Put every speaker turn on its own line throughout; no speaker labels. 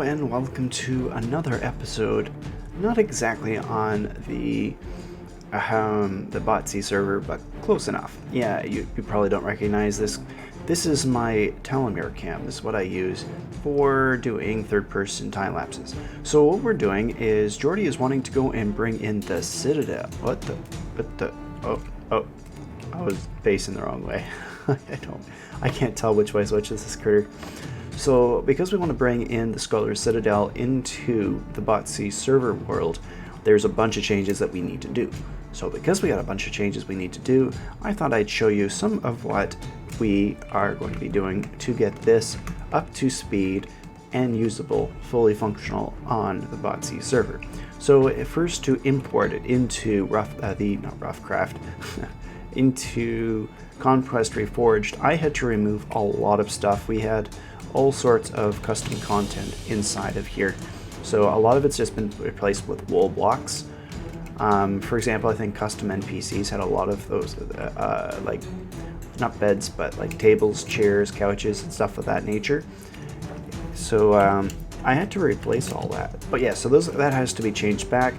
and welcome to another episode, not exactly on the BotC server, but close enough. Yeah, you probably don't recognize this. This is my telomere cam. This is what I use for doing third-person time lapses. So what we're doing is Jordy is wanting to go and bring in the Citadel. Oh, I was facing the wrong way. I can't tell which way is which is this critter. So because we want to bring in the Scholar Citadel into the BotC server world, there's a bunch of changes that we need to do. So because we got a bunch of changes we need to do, I thought I'd show you some of what we are going to be doing to get this up to speed and usable, fully functional on the BotC server. So first, to import it into into Conquest Reforged, I had to remove a lot of stuff. We had all sorts of custom content inside of here. So a lot of it's just been replaced with wool blocks. For example, I think custom NPCs had a lot of those, like, not beds, but like tables, chairs, couches, and stuff of that nature. So I had to replace all that. But yeah, so that has to be changed back.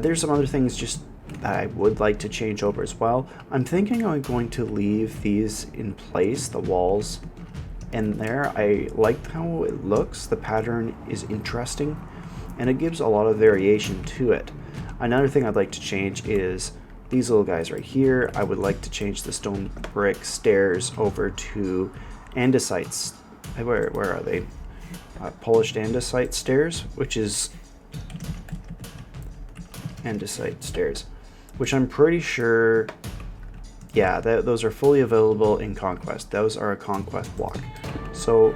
There's some other things just that I would like to change over as well. I'm thinking I'm going to leave these in place, the walls in there. I like how it looks. The pattern is interesting, and it gives a lot of variation to it. Another thing I'd like to change is these little guys right here. I would like to change the stone brick stairs over to andesites. Where are they? Polished andesite stairs, which is andesite stairs, which I'm pretty sure, yeah, those are fully available in Conquest. Those are a Conquest block. So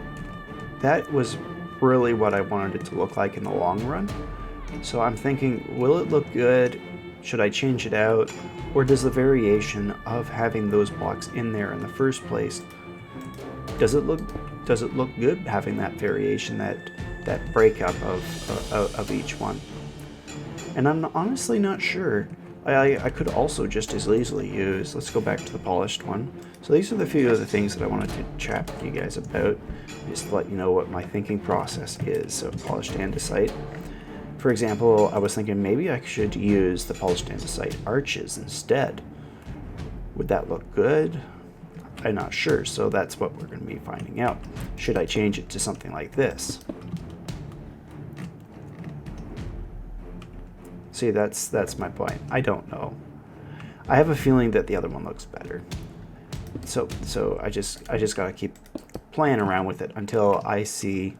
that was really what I wanted it to look like in the long run. So I'm thinking, will it look good? Should I change it out? Or does the variation of having those blocks in there in the first place, does it look good having that variation, that breakup of each one? And I'm honestly not sure. I could also just as easily use, let's go back to the polished one. So these are the few of the things that I wanted to chat with you guys about, just to let you know what my thinking process is. So polished andesite. For example, I was thinking maybe I should use the polished andesite arches instead. Would that look good? I'm not sure, so that's what we're going to be finding out. Should I change it to something like this? See, that's my point. I don't know. I have a feeling that the other one looks better. So I just gotta keep playing around with it until I see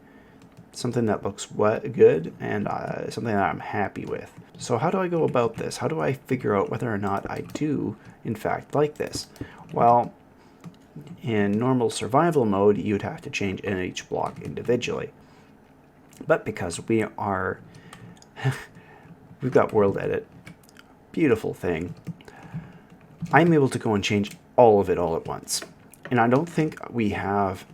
something that looks good and something that I'm happy with. So how do I go about this? How do I figure out whether or not I do, in fact, like this? Well, in normal survival mode, you'd have to change in each block individually. But because we are... we've got world edit, beautiful thing, I'm able to go and change all of it all at once. And I don't think we have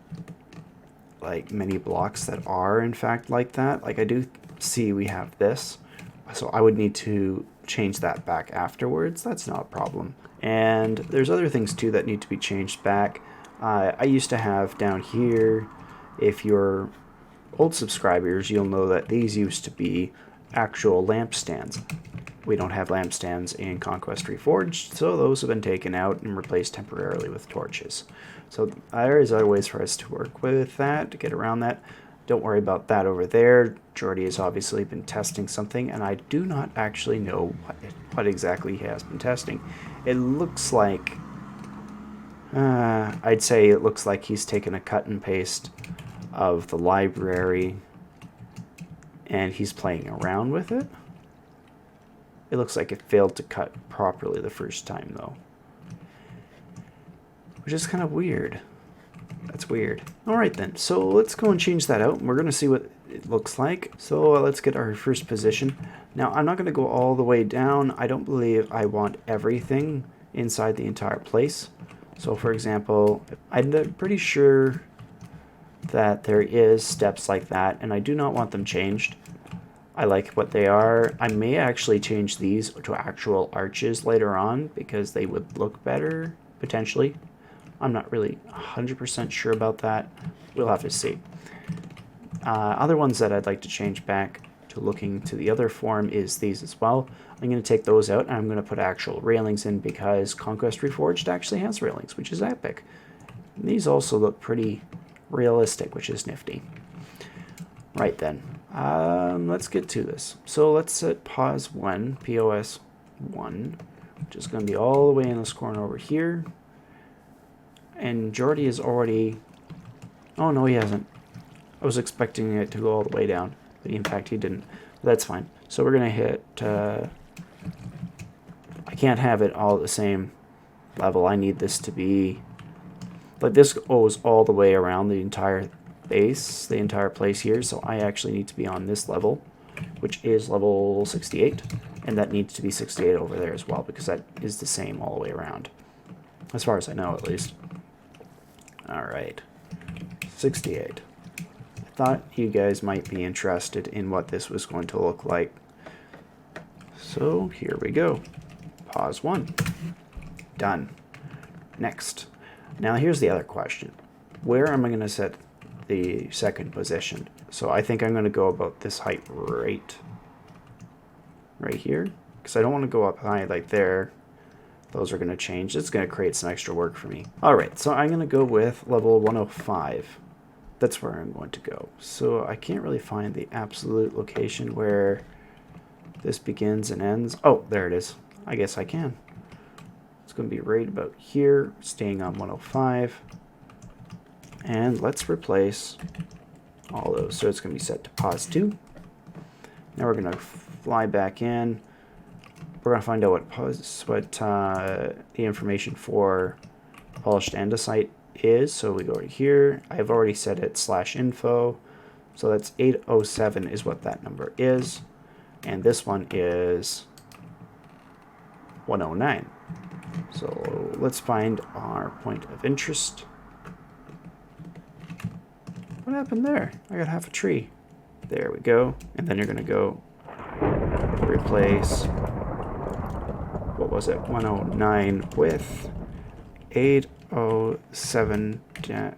like many blocks that are in fact like that. Like I do see we have this, so I would need to change that back afterwards. That's not a problem. And there's other things too that need to be changed back. I used to have down here, if you're old subscribers, you'll know that these used to be actual lampstands. We don't have lampstands in Conquest Reforged, so those have been taken out and replaced temporarily with torches. So there is other ways for us to work with that, to get around that. Don't worry about that over there. Jordy has obviously been testing something, and I do not actually know what exactly he has been testing. It looks like, I'd say it looks like he's taken a cut and paste of the library and he's playing around with it. It looks like it failed to cut properly the first time though, which is kind of weird. That's weird. Alright then, so let's go and change that out and we're going to see what it looks like. So let's get our first position. Now I'm not going to go all the way down. I don't believe I want everything inside the entire place. So for example, I'm pretty sure that there is steps like that and I do not want them changed. I like what they are. I may actually change these to actual arches later on because they would look better, potentially. I'm not really 100% sure about that. We'll have to see. Other ones that I'd like to change back to looking to the other form is these as well. I'm going to take those out and I'm going to put actual railings in because Conquest Reforged actually has railings, which is epic. And these also look pretty realistic, which is nifty. Right then, let's get to this. So let's set pause 1, POS 1, which is going to be all the way in this corner over here. And Jordy is already... Oh, no, he hasn't. I was expecting it to go all the way down, but in fact he didn't. But that's fine. So we're going to hit... I can't have it all at the same level. I need this to be... Like, this goes all the way around the entire base, the entire place here, so I actually need to be on this level, which is level 68, and that needs to be 68 over there as well, because that is the same all the way around, as far as I know, at least. Alright, 68. I thought you guys might be interested in what this was going to look like. So, here we go. Pause 1. Done. Next. Now, here's the other question. Where am I going to set the second position? So I think I'm going to go about this height right here, because I don't want to go up high like there. Those are going to change. It's going to create some extra work for me. Alright, so I'm going to go with level 105. That's where I'm going to go. So I can't really find the absolute location where this begins and ends. Oh, there it is. I guess I can. It's going to be right about here, staying on 105. And let's replace all those. So it's going to be set to pause 2. Now we're going to fly back in. We're going to find out what the information for polished andesite is. So we go to here. I've already set it /info. So that's 807 is what that number is. And this one is 109. So let's find our point of interest. What happened there? I got half a tree. There we go. And then you're going to go replace, what was it, 109 with 807, we're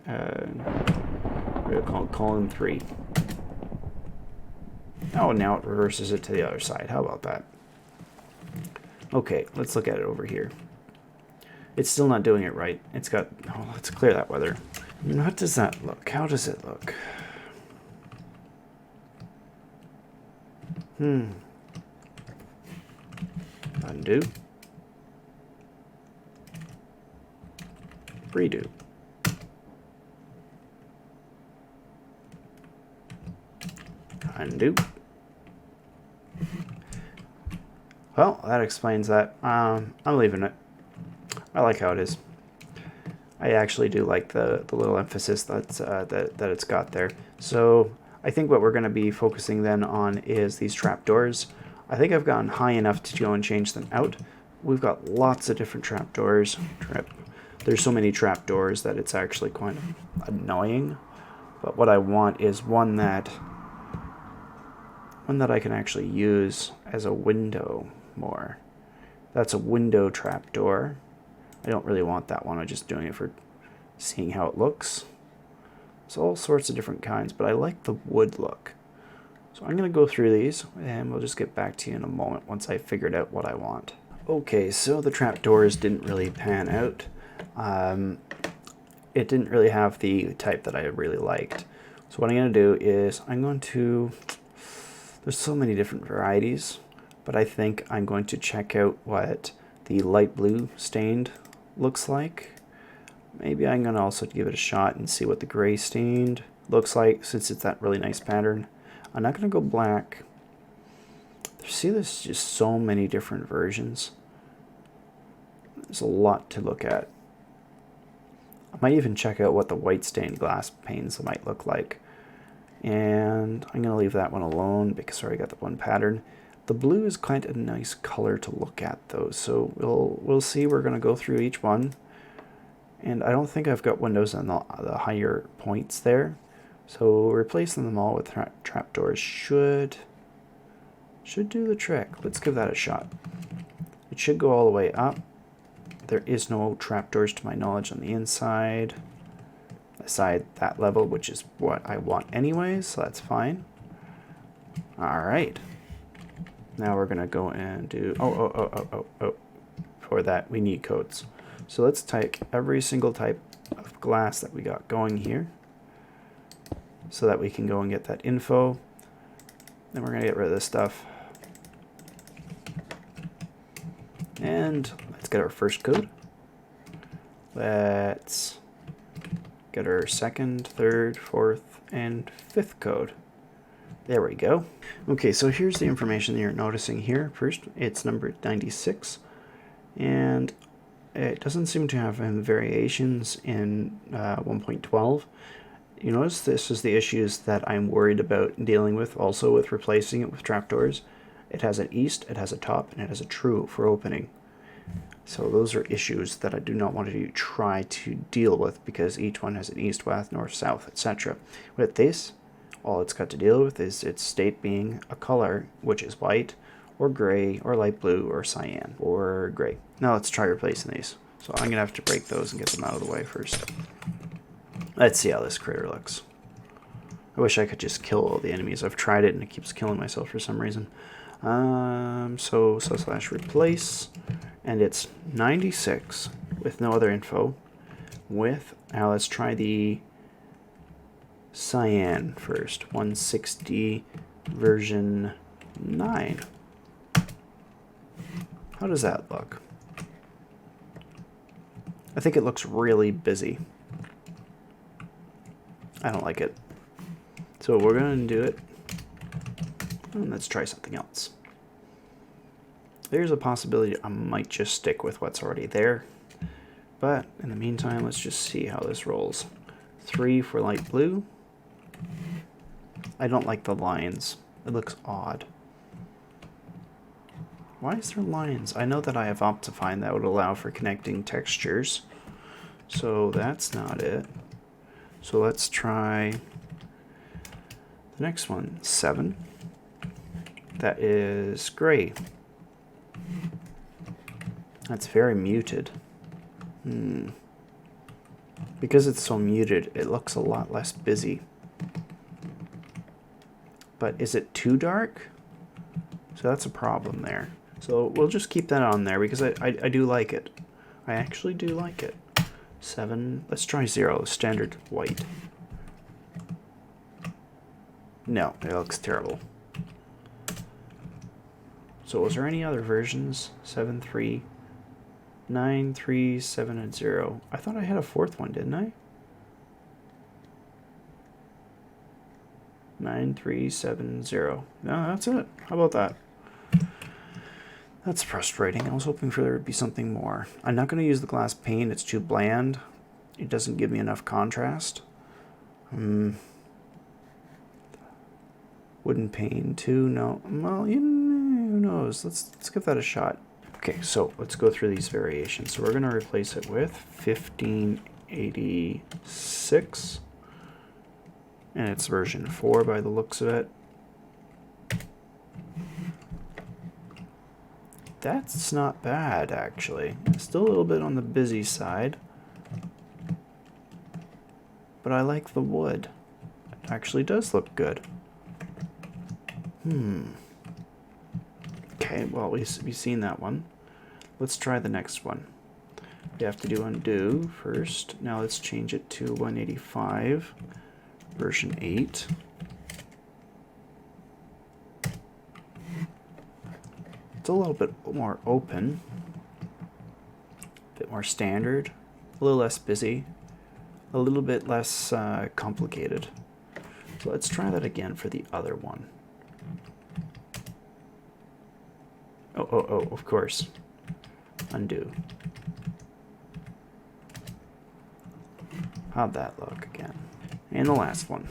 going to call column 3. Oh, now it reverses it to the other side. How about that? Okay, let's look at it over here. It's still not doing it right. It's got, oh, let's clear that weather. What does that look? How does it look? Undo. Redo. Undo. Well, that explains that. I'm leaving it. I like how it is. I actually do like the little emphasis that's that it's got there. So I think what we're going to be focusing then on is these trapdoors. I think I've gotten high enough to go and change them out. We've got lots of different trapdoors. There's so many trapdoors that it's actually quite annoying. But what I want is one that I can actually use as a window more. That's a window trapdoor. I don't really want that one. I'm just doing it for seeing how it looks. It's all sorts of different kinds, but I like the wood look. So I'm going to go through these, and we'll just get back to you in a moment once I figured out what I want. Okay, so the trapdoors didn't really pan out. It didn't really have the type that I really liked. So what I'm going to do is there's so many different varieties, but I think I'm going to check out what the light blue stained looks like. Maybe I'm going to also give it a shot and see what the gray stained looks like, since it's that really nice pattern. I'm not going to go black. See, there's just so many different versions. There's a lot to look at. I might even check out what the white stained glass panes might look like. And I'm going to leave that one alone because I already got the one pattern. The blue is quite a nice color to look at though, so we'll see. We're going to go through each one. And I don't think I've got windows on the higher points there. So replacing them all with trapdoors should do the trick. Let's give that a shot. It should go all the way up. There is no trapdoors to my knowledge on the inside. aside that level, which is what I want anyways, so that's fine. Alright. Now we're going to go and do... Oh. For that, we need codes. So let's take every single type of glass that we got going here, so that we can go and get that info. Then we're going to get rid of this stuff. And let's get our first code. Let's get our second, third, fourth, and fifth code. There we go. Okay, so here's the information that you're noticing here. First, it's number 96, and it doesn't seem to have any variations in 1.12. You notice this is the issues that I'm worried about dealing with, also with replacing it with trapdoors. It has an east, it has a top, and it has a true for opening. So those are issues that I do not want to try to deal with, because each one has an east, west, north, south, etc. With this, all it's got to deal with is its state being a color, which is white, or gray, or light blue, or cyan, or gray. Now let's try replacing these. So I'm going to have to break those and get them out of the way first. Let's see how this critter looks. I wish I could just kill all the enemies. I've tried it and it keeps killing myself for some reason. So / replace, and it's 96 with no other info. Now let's try the cyan first. 160 version 9. How does that look? I think it looks really busy. I don't like it. So we're going to do it. And let's try something else. There's a possibility I might just stick with what's already there. But in the meantime, let's just see how this rolls. 3 for light blue. I don't like the lines. It looks odd. Why is there lines? I know that I have Optifine that would allow for connecting textures. So that's not it. So let's try the next one. 7. That is gray. That's very muted. Because it's so muted, it looks a lot less busy. But is it too dark? So that's a problem there. So we'll just keep that on there because I do like it. I actually do like it. 7. Let's try 0. Standard white. No, it looks terrible. So was there any other versions? 7, 3, 9, 3, 7, and 0. I thought I had a fourth one, didn't I? 9, 3, 7, 0. No, that's it. How about that? That's frustrating. I was hoping for there would be something more. I'm not going to use the glass pane. It's too bland. It doesn't give me enough contrast. Wooden pane too? No. Well, who knows? Let's give that a shot. Okay, so let's go through these variations. So we're going to replace it with 1586. And it's version 4 by the looks of it. That's not bad, actually. It's still a little bit on the busy side. But I like the wood. It actually does look good. Okay, well, we've seen that one. Let's try the next one. We have to do undo first. Now let's change it to 185, version 8. It's a little bit more open, a bit more standard, a little less busy, a little bit less complicated. So let's try that again for the other one. Oh, of course. Undo. How'd that look again? And the last one.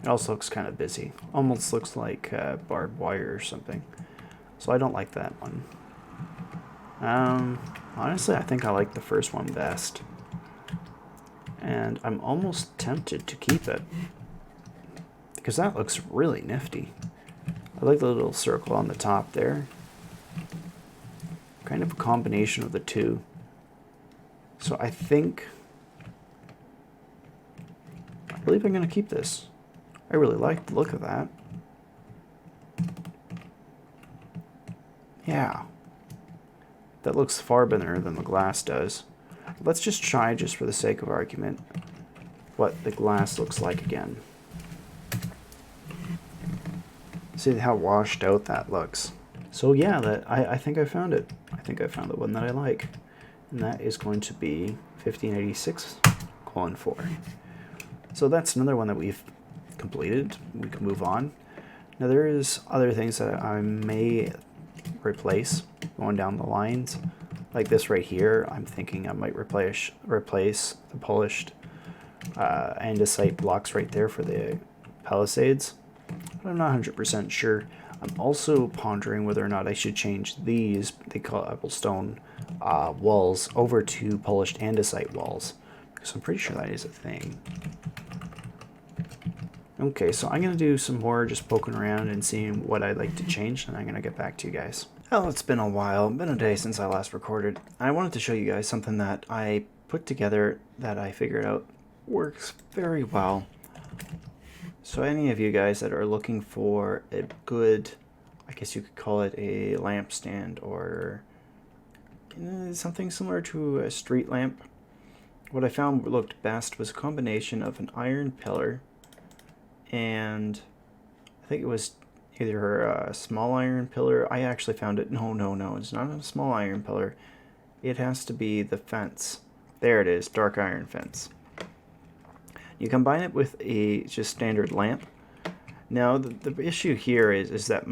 It also looks kind of busy. Almost looks like barbed wire or something. So I don't like that one. Honestly, I think I like the first one best. And I'm almost tempted to keep it, because that looks really nifty. I like the little circle on the top there. Kind of a combination of the two. So I believe I'm going to keep this. I really like the look of that. Yeah. That looks far better than the glass does. Let's just try, just for the sake of argument, what the glass looks like again. See how washed out that looks. So yeah, I think I found it. I think I found the one that I like. And that is going to be 1586:4. So that's another one that we've completed. We can move on. Now there is other things that I may replace going down the lines. Like this right here, I'm thinking I might replace the polished andesite blocks right there for the palisades. But I'm not 100% sure. I'm also pondering whether or not I should change these, they call it cobblestone walls, over to polished andesite walls. Because I'm pretty sure that is a thing. Okay, so I'm going to do some more just poking around and seeing what I'd like to change, and I'm going to get back to you guys. Well, it's been a while, been a day since I last recorded. I wanted to show you guys something that I put together that I figured out works very well. So any of you guys that are looking for a good, I guess you could call it a lampstand or something similar to a street lamp, what I found looked best was a combination of an iron pillar and I think it was either a small iron pillar. I actually found it. No, it's not a small iron pillar. It has to be the fence. There it is, dark iron fence. You combine it with a just standard lamp. Now the issue here is that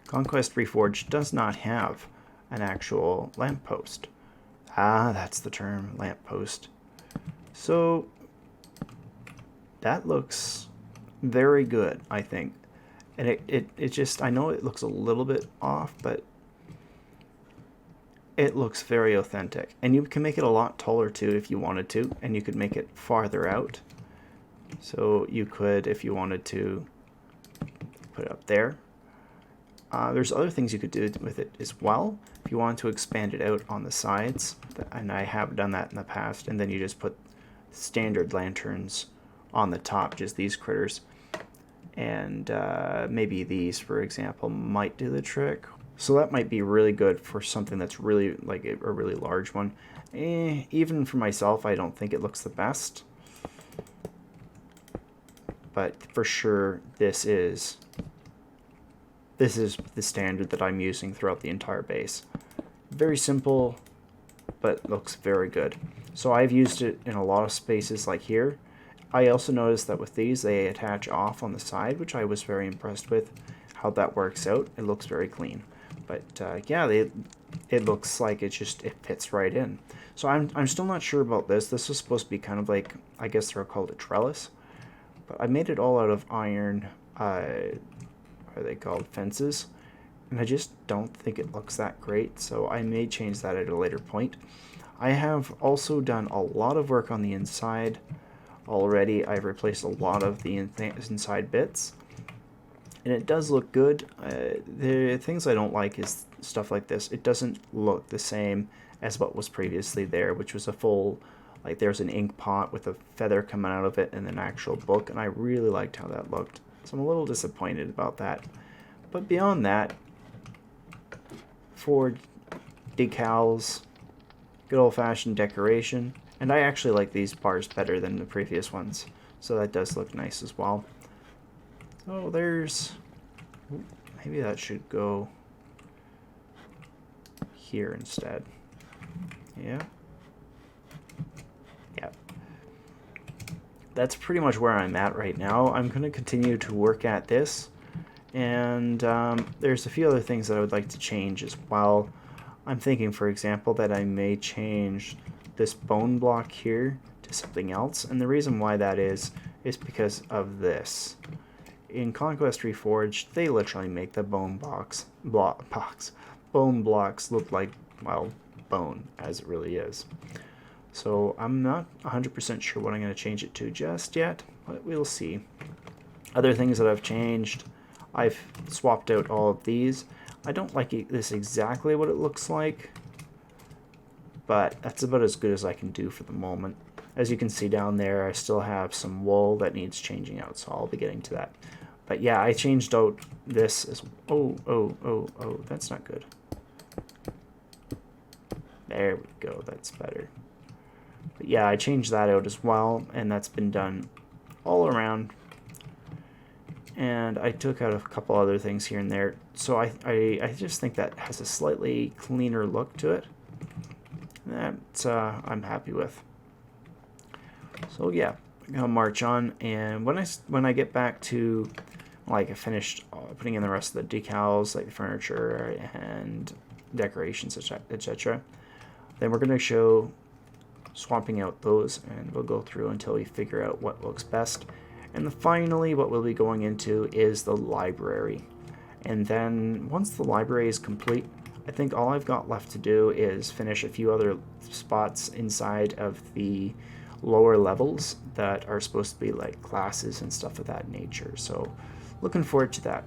Conquest Reforged does not have an actual lamppost. Ah, that's the term, lamppost. So that looks very good, I think. And it just, I know it looks a little bit off, but it looks very authentic. And you can make it a lot taller too if you wanted to, and you could make it farther out. So you could, if you wanted to, put it up there. There's other things you could do with it as well. If you want to expand it out on the sides, and I have done that in the past, and then you just put standard lanterns on the top, just these critters. And maybe these, for example, might do the trick. So that might be really good for something that's really like a really large one. Even for myself, I don't think it looks the best. But for sure, this is the standard that I'm using throughout the entire base. Very simple, but looks very good. So I've used it in a lot of spaces like here. I also noticed that with these, they attach off on the side, which I was very impressed with how that works out. It looks very clean. But yeah, it looks like it fits right in. So I'm still not sure about this. This was supposed to be kind of like, I guess they're called a trellis. But I made it all out of iron, what are they called, fences. And I just don't think it looks that great, so I may change that at a later point. I have also done a lot of work on the inside already. I've replaced a lot of the inside bits, and it does look good. The things I don't like is stuff like this. It doesn't look the same as what was previously there, which was a full, like there's an ink pot with a feather coming out of it and an actual book, and I really liked how that looked. So I'm a little disappointed about that. But beyond that, for decals, good old-fashioned decoration, and I actually like these bars better than the previous ones, so that does look nice as well. So there's, maybe that should go here instead. Yeah. That's pretty much where I'm at right now. I'm going to continue to work at this, and there's a few other things that I would like to change as well. I'm thinking, for example, that I may change this bone block here to something else, and the reason why that is because of this. In Conquest Reforged, they literally make the bone blocks look like, well, bone, as it really is. So I'm not 100% sure what I'm going to change it to just yet, but we'll see. Other things that I've changed, I've swapped out all of these. I don't like this exactly what it looks like, but that's about as good as I can do for the moment. As you can see down there, I still have some wool that needs changing out, so I'll be getting to that. But yeah, I changed out this as... Oh, that's not good. There we go, that's better. But yeah, I changed that out as well, and that's been done all around. And I took out a couple other things here and there, so I just think that has a slightly cleaner look to it. That I'm happy with. So yeah, I'm gonna march on, and when I get back to, like, I finished putting in the rest of the decals, like the furniture and decorations, etc., then we're gonna show swapping out those, and we'll go through until we figure out what looks best. And finally, what we'll be going into is the library. And then once the library is complete, I think all I've got left to do is finish a few other spots inside of the lower levels that are supposed to be like classes and stuff of that nature. So looking forward to that.